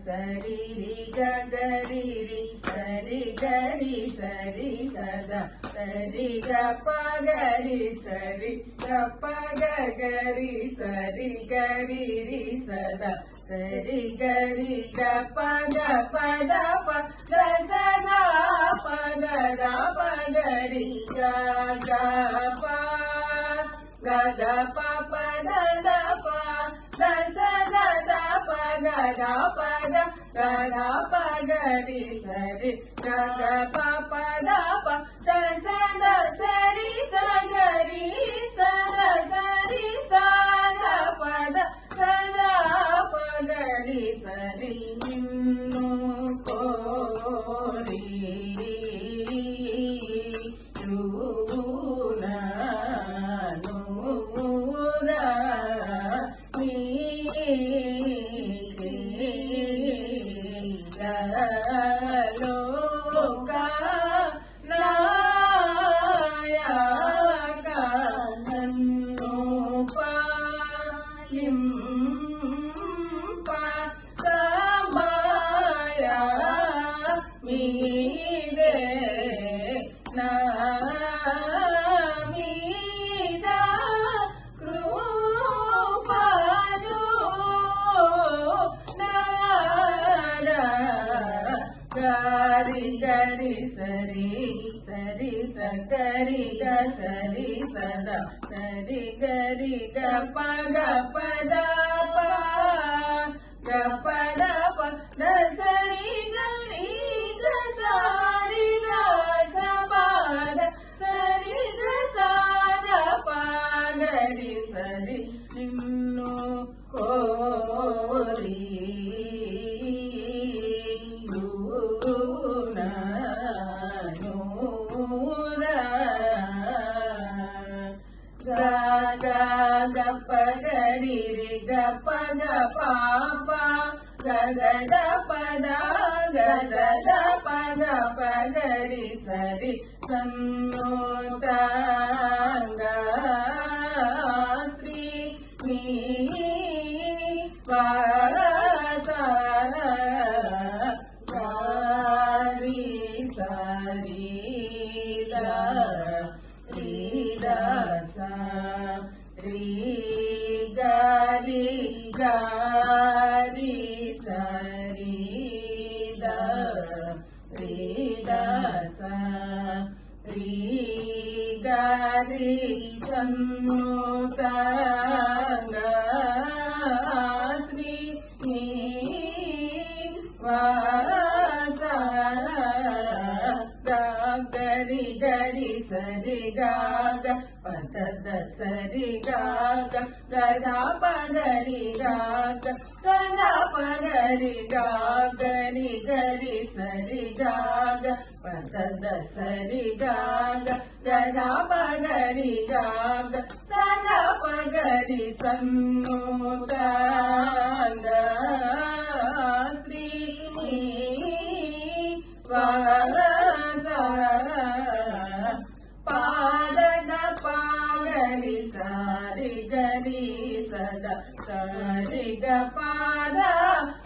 సరి రి గరి రి సరి గరి సరి సద సరి గప గరి సరి గప గరి సరి గరి రి సద సరి గరి గప గప దప దస గప గద పగరి గప గద పప దద ప దస గద పగద పద గద పగరి సరి గద పప దప దస దసరి సగరి సద సరి సద పద సద పగరి సరి నిన్ను కోరి గరి గరి సరి సరి సరి గ సరి సద సరి గరి గ ప గ ప ద ప గ ప ద ప ద సరి గరి గ సరి ద స ప ద సరి గ స ద ప గరి సరి నిన్ను కోరి గప గరి రి గప గ పాప గగద పద గగద పగ పగరి సరి సన్నోతంగ శ్రీ నీ వాస గారి సరి రీదస రీ గరి గరి సరి ద రీదస రీ గరి సన్నుతంగ శ్రీ నీ వాస గరి గరి సరి గ పద సరి గ గద పగరి గ సద పగరి గరి గరి సరి గ పద సరి గ గద పగరి గ సద పగరి సన్నుతంగ శ్రీ వాస పాదద పాగరి సారి గరి సద సరి గ పాద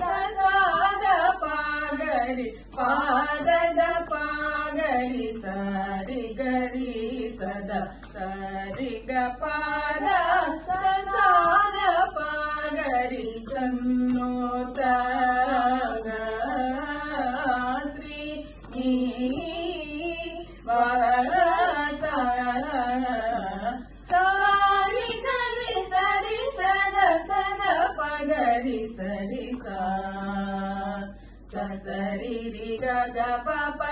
సద పాగరి పాదద పాగరి సారి గరి సద సరి గ పాద సద పాగరి సన్నోతంగ శ్రీ వాస సారి గరి సరి సద సద పగరి సరి సరి రి గ ప ప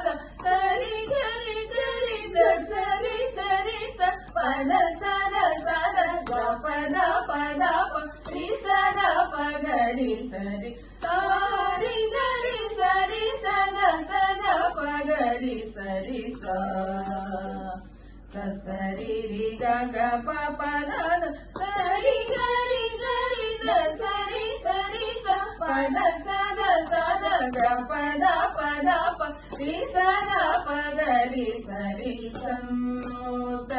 ద సరి గరి గరి సరి సరి స పద సద సద గ పద పద ప రి సద పగరి సరి సారి గరి సరి సద సద పగరి సరి సరి రి గ ప ప ద సరి గరి గరి ద సరి సరి స పద సద సద గ పద పద ప రి సద పగరి సరి సన్నుత